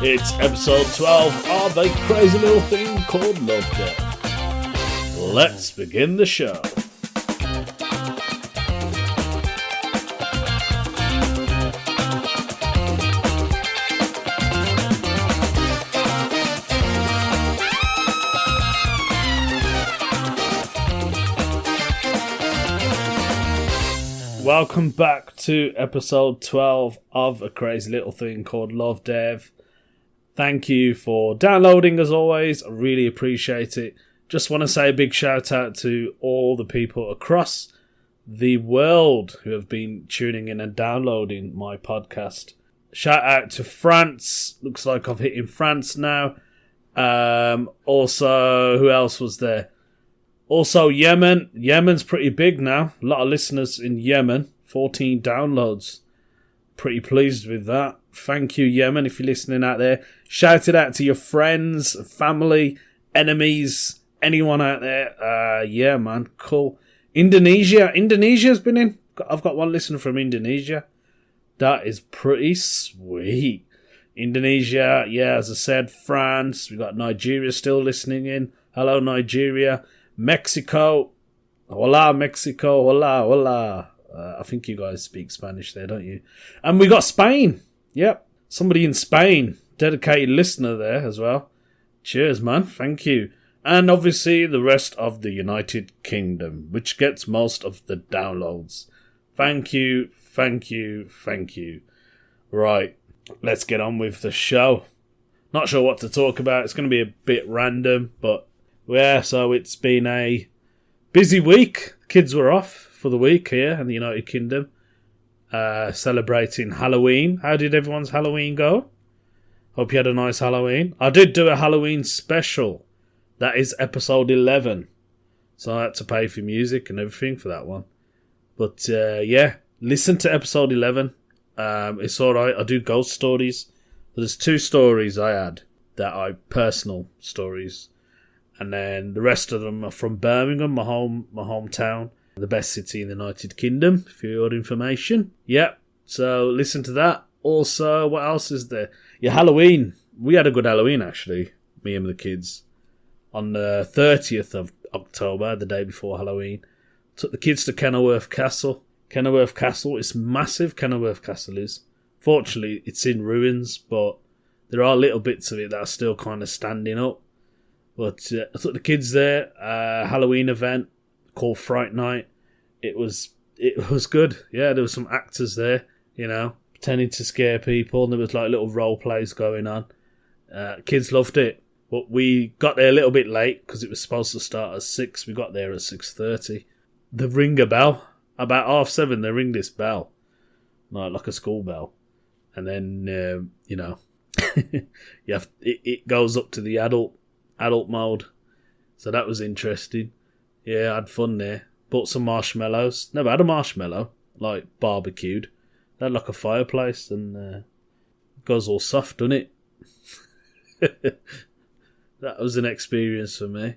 It's episode 12 of a crazy little thing called Lovdev. Let's begin the show. Welcome back to episode 12 of a crazy little thing called Lovdev. Thank you for downloading as always. I really appreciate it. Just want to say a big shout out to all the people across the world who have been tuning in and downloading my podcast. Shout out to France. Looks like I've hit in France now. Also, who else was there? Also, Yemen. Yemen's pretty big now. A lot of listeners in Yemen. 14 downloads. Pretty pleased with that. Thank you, Yemen, if you're listening out there. Shout it out to your friends, family, enemies, anyone out there. Yeah, man, cool. Indonesia. Indonesia's been in. I've got one listener from Indonesia. That is pretty sweet. Indonesia, yeah, as I said, France. We've got Nigeria still listening in. Hello, Nigeria. Mexico. Hola, Mexico. Hola, hola. I think you guys speak Spanish there, don't you? And we got Spain. Yep. Somebody in Spain. Dedicated listener there as well. Cheers, man. Thank you. And obviously the rest of the United Kingdom, which gets most of the downloads. Thank you. Thank you. Thank you. Right. Let's get on with the show. Not sure what to talk about. It's going to be a bit random, but yeah, so it's been a busy week. Kids were off for the week here in the United Kingdom, celebrating Halloween. How did everyone's Halloween go? Hope you had a nice Halloween. I did do a Halloween special. That is episode 11. So I had to pay for music and everything for that one. But yeah, listen to episode 11. It's alright. I do ghost stories. There's 2 stories I had that are personal stories. And then the rest of them are from Birmingham, my hometown, the best city in the United Kingdom, for your information. Yep, so listen to that. Also, what else is there? Yeah, Halloween. We had a good Halloween, actually, me and the kids. On the 30th of October, the day before Halloween, took the kids to Kenilworth Castle. Kenilworth Castle is massive, Kenilworth Castle is. Fortunately, it's in ruins, but there are little bits of it that are still kind of standing up. But I took the kids there, Halloween event called Fright Night. It was good. Yeah, there were some actors there, you know, pretending to scare people. And there was like little role plays going on. Kids loved it. But we got there a little bit late because it was supposed to start at 6. We got there at 6:30. They ring a bell. About 7:30, they ring this bell. Like a school bell. And then, you know, it goes up to the adult mode. So that was interesting. Yeah, I had fun there. Bought some marshmallows. Never had a marshmallow, like barbecued. They had like a fireplace and it goes all soft, doesn't it? That was an experience for me.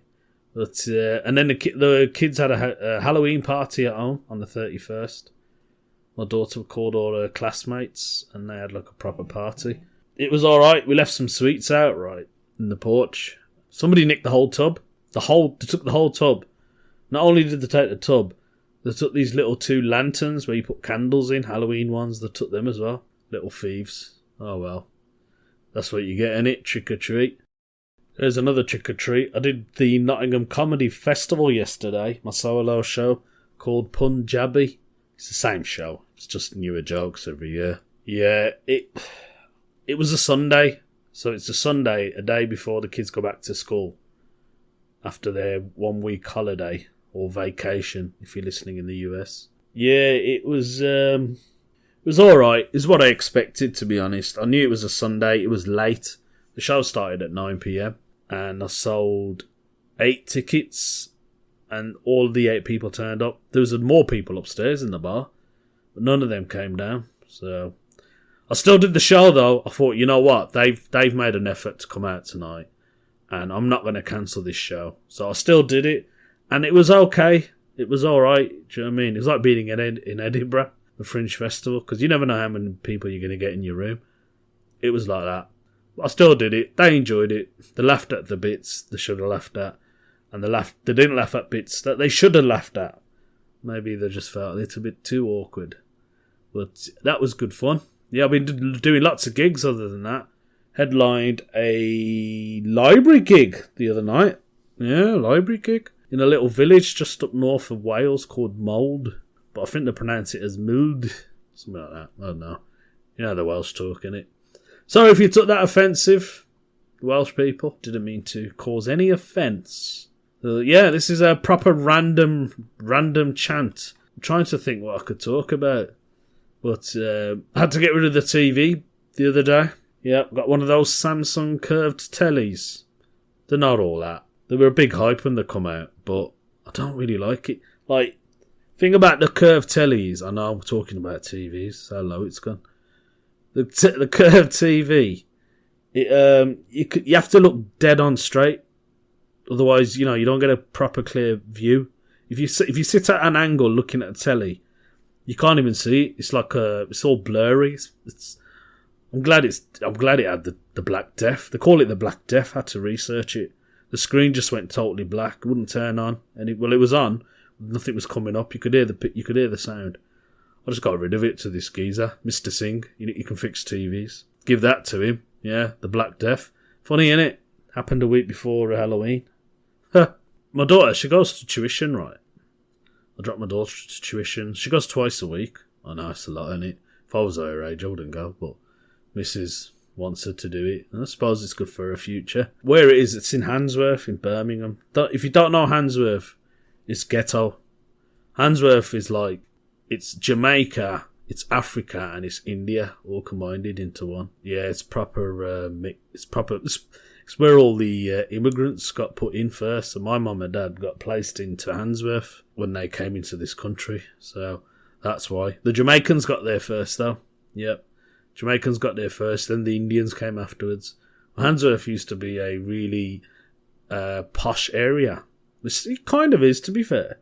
But and then the kids had a Halloween party at home on the 31st. My daughter called all her classmates and they had like a proper party. It was alright. We left some sweets out, right, in the porch. Somebody nicked the whole tub. They took the whole tub. Not only did they take the tub, they took these little 2 lanterns where you put candles in, Halloween ones. They took them as well. Little thieves. Oh well. That's what you get, innit? Trick or treat. There's another trick or treat. I did the Nottingham Comedy Festival yesterday, my solo show called Punjabi. It's the same show. It's just newer jokes every year. Yeah, it was a Sunday. So it's a Sunday, a day before the kids go back to school after their 1-week holiday or vacation, if you're listening in the US. Yeah, it was alright. It's what I expected, to be honest. I knew it was a Sunday. It was late. The show started at 9 p.m. and I sold 8 tickets and all the 8 people turned up. There was more people upstairs in the bar, but none of them came down. So I still did the show though. I thought, you know what, they've made an effort to come out tonight, and I'm not going to cancel this show. So I still did it, and it was okay. It was all right. Do you know what I mean? It was like being in Edinburgh, the Fringe Festival, because you never know how many people you're going to get in your room. It was like that. I still did it. They enjoyed it. They laughed at the bits they should have laughed at. And they didn't laugh at bits that they should have laughed at. Maybe they just felt a little bit too awkward. But that was good fun. Yeah, I've been doing lots of gigs other than that. Headlined a library gig the other night. Yeah, library gig. In a little village just up north of Wales called Mould. But I think they pronounce it as Mild. Something like that. I don't know. You know the Welsh talk, innit? Sorry if you took that offensive. Welsh people. Didn't mean to cause any offence. Yeah, this is a proper random chant. I'm trying to think what I could talk about. But I had to get rid of the TV the other day. Yeah, got one of those Samsung curved tellies. They're not all that. They were a big hype when they come out, but I don't really like it. Like, thing about the curved tellies, I know I'm talking about TVs, how low it's gone. The curved TV, you have to look dead on straight. Otherwise, you don't get a proper clear view. If you sit at an angle looking at a telly, you can't even see it. It's like it's all blurry. I'm glad it had the Black Death. They call it the Black Death. I had to research it. The screen just went totally black. It wouldn't turn on. It was on. Nothing was coming up. You could hear the sound. I just got rid of it to this geezer, Mr. Singh. You can fix TVs. Give that to him. Yeah, the Black Death. Funny, innit? Happened a week before Halloween. My daughter, she goes to tuition, right? I dropped my daughter to tuition. She goes twice a week. I know, it's a lot, innit? If I was her age, I wouldn't go, but Mrs. wants her to do it. And I suppose it's good for her future. Where it is, it's in Handsworth, in Birmingham. If you don't know Handsworth, it's ghetto. Handsworth is like, it's Jamaica, it's Africa, and it's India, all combined into one. Yeah, it's proper, it's where all the immigrants got put in first. So my mum and dad got placed into Handsworth when they came into this country. So that's why. The Jamaicans got there first, though. Yep. Jamaicans got there first, then the Indians came afterwards. Handsworth used to be a really posh area. It kind of is, to be fair.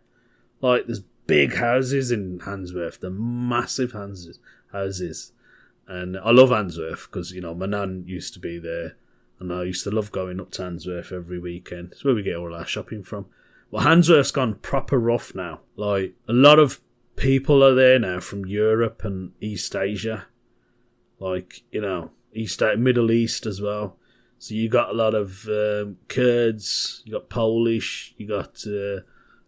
Like, there's big houses in Handsworth. They're massive houses. And I love Handsworth because, my nan used to be there. And I used to love going up to Handsworth every weekend. It's where we get all our shopping from. But Handsworth's gone proper rough now. Like, a lot of people are there now from Europe and East Asia. Like, Middle East as well. So you got a lot of Kurds, you got Polish, you got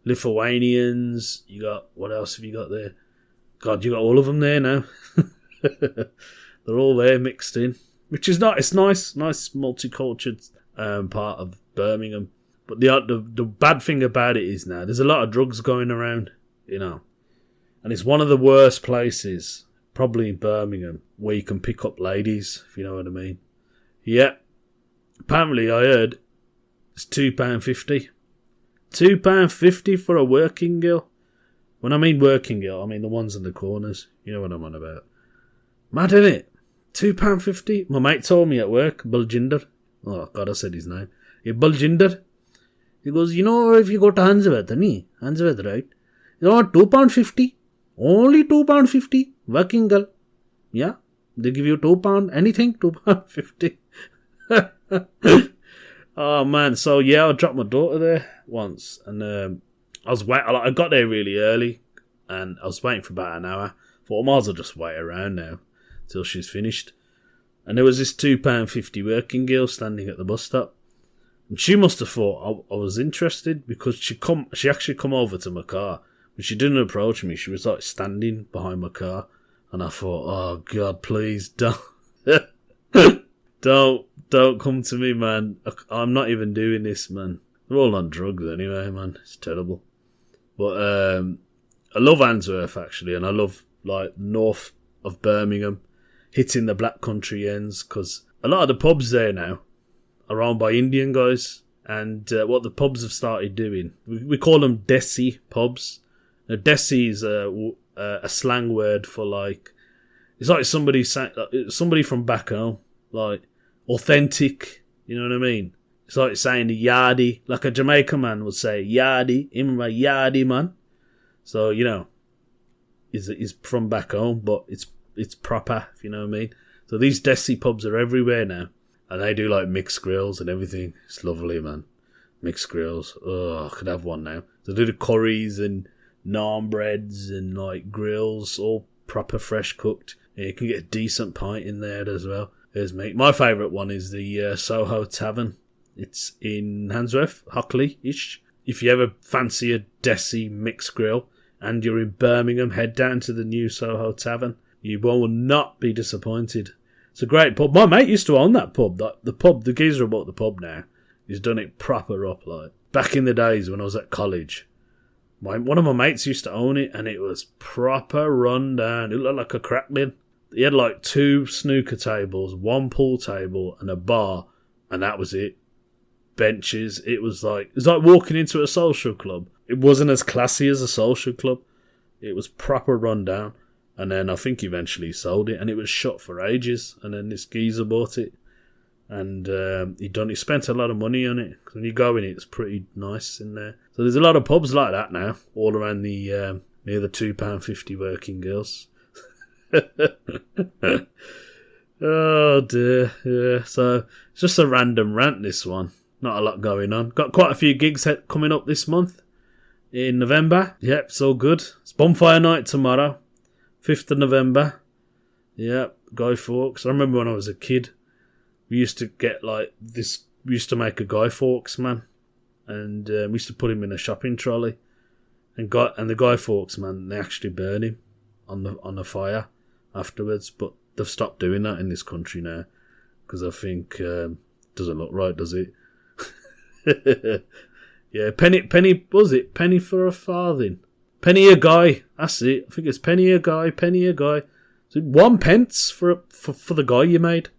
Lithuanians, you got, what else have you got there? God, you got all of them there now. They're all there mixed in. Which is nice, nice multicultural part of Birmingham. But the bad thing about it is now, there's a lot of drugs going around, And it's one of the worst places, probably in Birmingham, where you can pick up ladies, if you know what I mean. Yeah. Apparently, I heard it's £2.50. £2.50 for a working girl. When I mean working girl, I mean the ones in the corners. You know what I'm on about. Mad, innit? £2.50. My mate told me at work, Baljinder. Oh, God, I said his name. Yeah, Baljinder. He goes, if you go to Handsworth, right? £2.50. Only £2.50. Working girl. Yeah. They give you £2. Anything, £2.50. Oh, man. So, yeah, I dropped my daughter there once. And I got there really early. And I was waiting for about an hour. Thought I might as well just wait around now till she's finished. And there was this £2.50 working girl standing at the bus stop. And she must have thought I was interested because she actually come over to my car. But she didn't approach me. She was like standing behind my car. And I thought, oh God, please don't. Don't come to me, man. I'm not even doing this, man. They're all on drugs anyway, man. It's terrible. But I love Handsworth, actually. And I love, like, north of Birmingham, hitting the black country ends, because a lot of the pubs there now are owned by Indian guys, and what the pubs have started doing, we call them Desi pubs. Now, Desi is a slang word for, like, it's like somebody from back home, like authentic, you know what I mean? It's like saying yardie, like a Jamaican man would say yardie, I'm a yardie man. So, is from back home, but it's proper, if you know what I mean. So these Desi pubs are everywhere now. And they do like mixed grills and everything. It's lovely, man. Mixed grills. Oh, I could have one now. They do the curries and naan breads and like grills, all proper fresh cooked. Yeah, you can get a decent pint in there as well. There's me. My favourite one is the Soho Tavern. It's in Handsworth, Hockley-ish. If you ever fancy a Desi mixed grill and you're in Birmingham, head down to the new Soho Tavern. You will not be disappointed. It's a great pub. My mate used to own that pub. The geezer bought the pub now. He's done it proper up. Like back in the days when I was at college, one of my mates used to own it, and it was proper run down. It looked like a crackling. He had like 2 snooker tables, 1 pool table, and a bar, and that was it. Benches. It was like walking into a social club. It wasn't as classy as a social club. It was proper run down. And then I think eventually sold it, and it was shut for ages. And then this geezer bought it, and he spent a lot of money on it. Cause when you go in, it's pretty nice in there. So there's a lot of pubs like that now, all around the near the £2.50 working girls. Oh dear, yeah. So it's just a random rant. This one, not a lot going on. Got quite a few gigs coming up this month in November. Yep, it's all good. It's Bonfire Night tomorrow. 5th of November. Yeah, Guy Fawkes. I remember when I was a kid, we used to get like this. We used to make a Guy Fawkes man, and we used to put him in a shopping trolley. And the Guy Fawkes man, they actually burn him on the fire afterwards. But they've stopped doing that in this country now because I think doesn't look right, does it? Yeah, penny was it? Penny for a farthing. Penny a guy, that's it. I think it's penny a guy. So 1 pence for the guy you made.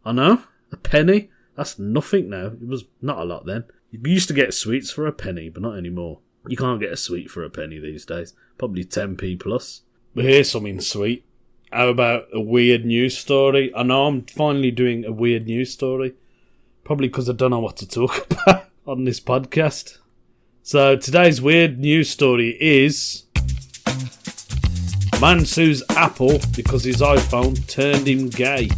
I know, a penny. That's nothing now. It was not a lot then. You used to get sweets for a penny, but not anymore. You can't get a sweet for a penny these days. Probably 10p plus. But here's something sweet. How about a weird news story? I know I'm finally doing a weird news story. Probably because I don't know what to talk about on this podcast. So today's weird news story is man sues Apple because his iPhone turned him gay.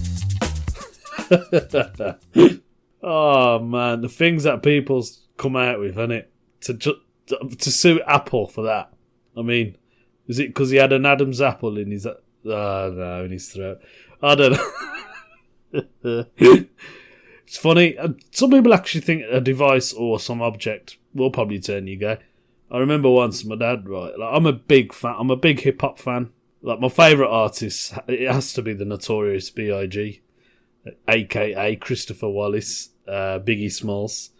Oh man, the things that people come out with, innit? To sue Apple for that. I mean, is it because he had an Adam's apple in his in his throat? I don't know. It's funny. Some people actually think a device or some object will probably turn you gay. I remember once my dad, right? Like, I'm a big fan. I'm a big hip hop fan. Like my favourite artist, it has to be the Notorious B.I.G., aka Christopher Wallace, Biggie Smalls.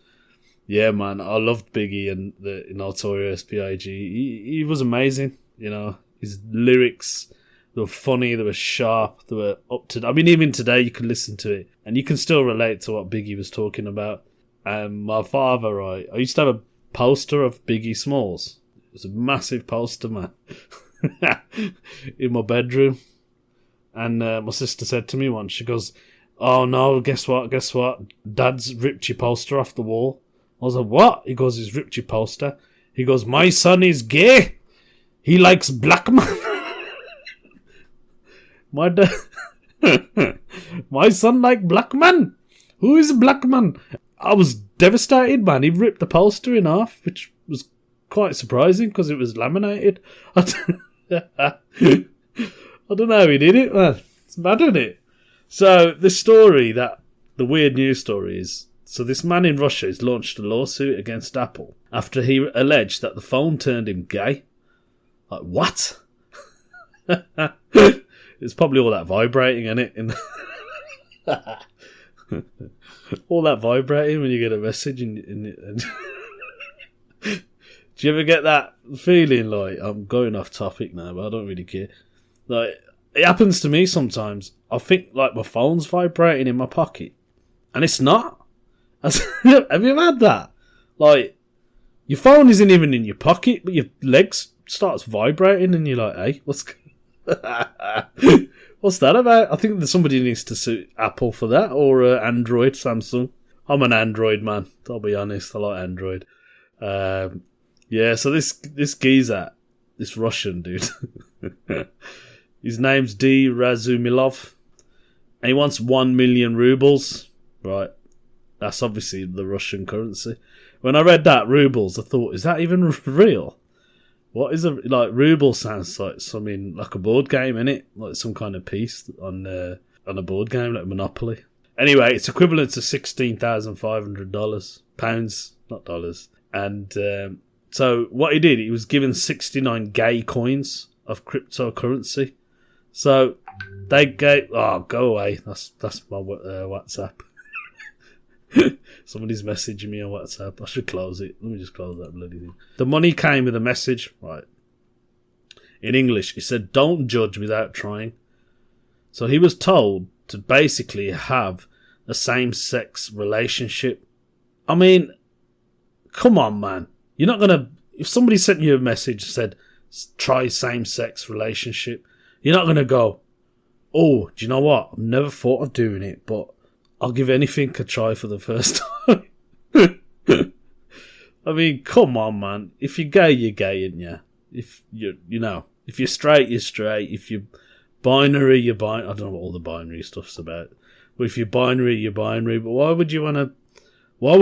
Yeah, man, I loved Biggie and the Notorious B.I.G. He was amazing. You know, his lyrics, they were funny, they were sharp, they were up to... I mean, even today you can listen to it and you can still relate to what Biggie was talking about. And my father, right, I used to have a poster of Biggie Smalls. It was a massive poster, man, in my bedroom. And my sister said to me once, she goes, "Oh no, guess what? Dad's ripped your poster off the wall." I was like, "What?" He goes, "He's ripped your poster." He goes, "My son is gay. He likes black man." My dad, my son like black man. Who is a black man? I was devastated, man. He ripped the poster in half, which was quite surprising because it was laminated. I don't know how he did it, man. It's mad, isn't it? So the weird news story is, so this man in Russia has launched a lawsuit against Apple after he alleged that the phone turned him gay. Like, what? It's probably all that vibrating, isn't it? All that vibrating when you get a message. Do you ever get that feeling like, I'm going off topic now, but I don't really care. Like, it happens to me sometimes. I think like my phone's vibrating in my pocket, and it's not. Have you ever had that? Like, your phone isn't even in your pocket, but your legs starts vibrating, and you're like, "Hey, what's that about?" I think that somebody needs to sue Apple for that, or Android, Samsung. I'm an Android man. I'll be honest. I like Android. Yeah. So this geezer, this Russian dude. His name's D. Razumilov, and he wants 1 million rubles, right? That's obviously the Russian currency. When I read that, rubles, I thought, is that even real? What is ruble sounds like something like a board game, innit? Like some kind of piece on a board game, like Monopoly. Anyway, it's equivalent to $16,500. Pounds, not dollars. And so what he did, he was given 69 gay coins of cryptocurrency. So they gave... Oh, go away. That's my WhatsApp. Somebody's messaging me on WhatsApp. I should close it. Let me just close that bloody thing. The money came with a message, right? In English, it said, "Don't judge without trying." So he was told to basically have a same-sex relationship. I mean, come on, man. You're not going to... If somebody sent you a message and said, try same-sex relationship, you're not going to go, oh, do you know what? I've never thought of doing it, but I'll give anything a try for the first time. I mean, come on, man. If you're gay, you're gay, ain't you? If if you're straight, you're straight. If you're binary, you're binary. I don't know what all the binary stuff's about. But if you're binary, you're binary. But why would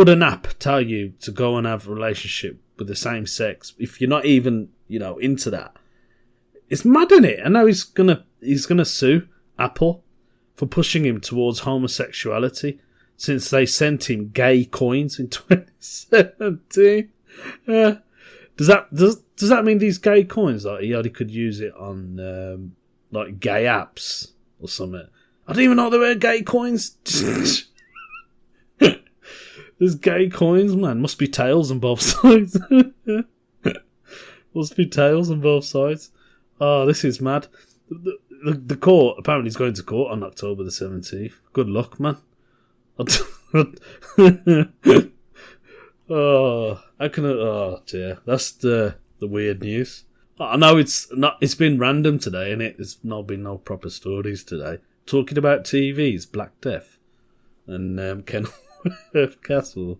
an app tell you to go and have a relationship with the same sex if you're not even, into that? It's mad, isn't it? I know he's gonna sue Apple for pushing him towards homosexuality since they sent him gay coins in 2017. Does that mean these gay coins, like, he only could use it on like gay apps or something? I didn't even know there were gay coins. There's gay coins, man. Must be tails on both sides. Must be tails on both sides. Oh, this is mad. The court apparently is going to court on October the 17th. Good luck, man. Oh, how can I? Oh dear, that's the weird news. I know it's been random today, and there's not been no proper stories today. Talking about TVs, Black Death, and Ken Castle.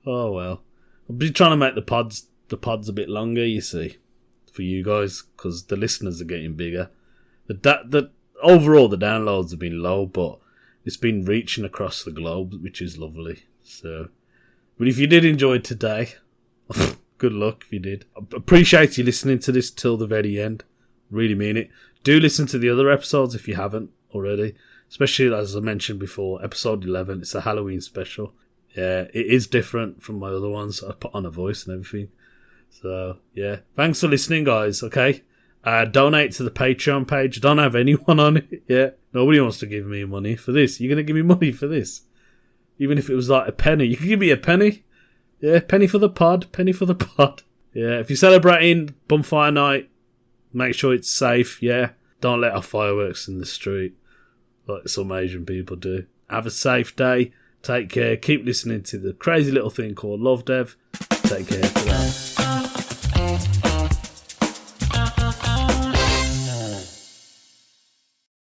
Oh well, I'll be trying to make the pods a bit longer. You see, for you guys, because the listeners are getting bigger. The overall the downloads have been low, but it's been reaching across the globe, which is lovely. So, but if you did enjoy today, good luck if you did. I appreciate you listening to this till the very end. Really mean it. Do listen to the other episodes if you haven't already. Especially, as I mentioned before, episode 11. It's a Halloween special. Yeah, it is different from my other ones. I put on a voice and everything. So, yeah. Thanks for listening, guys, okay? Donate to the Patreon page. Don't have anyone on it yet. Nobody wants to give me money for this. You're going to give me money for this? Even if it was like a penny. You can give me a penny. Yeah, penny for the pod. Penny for the pod. Yeah, if you're celebrating Bonfire Night, make sure it's safe, yeah? Don't let off fireworks in the street like some Asian people do. Have a safe day. Take care. Keep listening to the crazy little thing called Lovdev. Take care for that.